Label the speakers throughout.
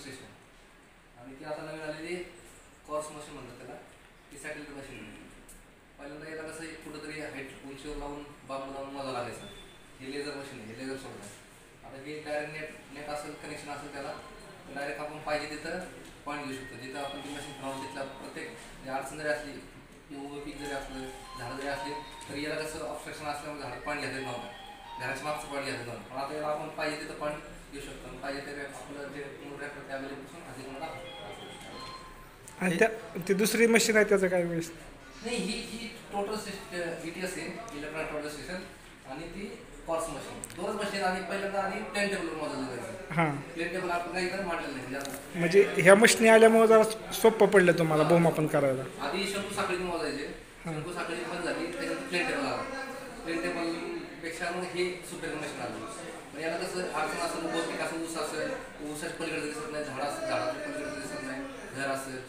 Speaker 1: Station आणि ती आता नवीन आलेली कॉर्स मशीन म्हणतात त्याला, ती सॅटेलाइट मशीन. पहिल्यांदा याला कसं कुठंतरी हाईट उंचीवर लावून बांबू लावून मोजा लागायचा. हे लेझर मशीन आहे, हे लेझर सोडलं. आता हे डायरेक्ट नेट असेल, कनेक्शन असेल त्याला, डायरेक्ट आपण पाहिजे तिथं पॉईंट घेऊ शकतो. जिथं आपण ती मशीन फिरवून तिथला प्रत्येक अडचण जरी असली किंवा उभं पीक जरी असलं, झाडं जरी असली, तरी याला कसं ऑब्स्ट्रक्शन असल्यामुळे झाडात पाणी घेता येत नव्हतं, घराच्या मागचं पाणी घेता येत नव्हतं. पण आता याला आपण पाहिजे तिथं पाणी घेऊ शकतो. पाहिजे ते आपलं जे ट्रॅक्टर त्या अवेलेबल अधिक मला दाखवतो.
Speaker 2: आणि त्या ती दुसरी मशीन आहे त्याचं काय वेळेस
Speaker 1: नाही, ही टोटल ETS आहे, इलेक्ट्रॉनिक टोटल स्टेशन, आणि ती कॉर्स मशीन. दोनच मशीन. आणि पहिल्यांदा आणि प्लेन टेबलवर मोजायला जायचं.
Speaker 2: हां,
Speaker 1: प्लेन टेबल आपण काही तर मांडलेलं नाही.
Speaker 2: म्हणजे ह्या मशीनी आल्यामुळे जरा सोपं पडलं तुम्हाला बहुमापन करायला.
Speaker 1: आधी शंकू साखळी मोजायचे, शंकू साखळी बंद झाली, त्याच्यानंतर प्लेन टेबल आला. प्लेन टेबल पेक्षा मग हे सुपर मशीन आलं. पण याला कसं अडचण असेल, उभं पीक असेल, ऊस असेल, ऊसाच्या पलीकडे दिसत नाही, झाड असेल, झाडाच्या पलीकडे दिसत नाही, घर असेल,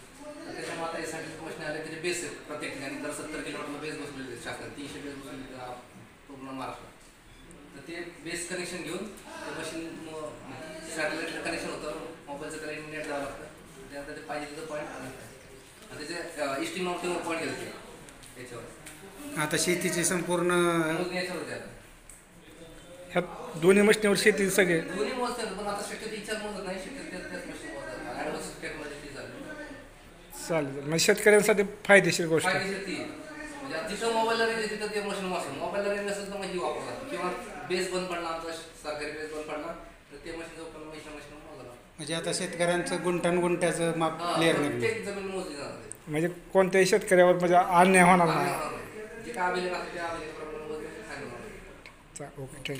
Speaker 1: त्याच्यामुळे आता यासाठी मशीन आले. त्याचे बेस आहेत प्रत्येक ठिकाणी. दर 70 किलोमीटरला बेस बसलेले आहेत शासनात, 300 बेस बसलेले पूर्ण महाराष्ट्रात. तर ते बेस कनेक्शन घेऊन ते मशीन सॅटेलाइट कनेक्शन होतं, मोबाईलचं त्याला इंटरनेट द्यावं लागतं. त्यानंतर ते पाहिजे तिथं पॉईंट आणि त्याचे इस्टिमेटवर पॉईंट घेतले याच्यावर.
Speaker 3: आता शेतीचे संपूर्ण
Speaker 1: याच्यावर द्या
Speaker 2: ह्या दोन्ही मशीनीवर शेती सगळे
Speaker 1: दोन्ही मोजतात. पण आता शक्यतो इच्छाच मोजत नाही, शक्यतो त्याच मशीन मोजतात. ॲडव्हान्स टेक्नॉलॉजी झाली.
Speaker 2: चालेल. म्हणजे शेतकऱ्यांसाठी फायदेशीर गोष्ट आहे.
Speaker 1: फायदेशीर ती म्हणजे जिथं मोबाईलला रेंज तिथं ते मशीन वाचून, मोबाईलला रेंज नसेल तर मग ही वापरतात. किंवा बेस बंद पडला, आमचा सरकारी बेस बंद पडला, तर ते मशीन जवळ मशीन मोजला.
Speaker 3: म्हणजे आता शेतकऱ्यांचं गुंठ्याचं माप क्लिअर नाही.
Speaker 1: प्रत्येक जमीन मोजली जाणार.
Speaker 2: म्हणजे कोणत्याही शेतकऱ्यावर म्हणजे अन्याय होणार नाही.
Speaker 1: जे काय अवेलेबल असते त्या अवेलेबल प्रमाणे
Speaker 2: ओके, थँक्यू.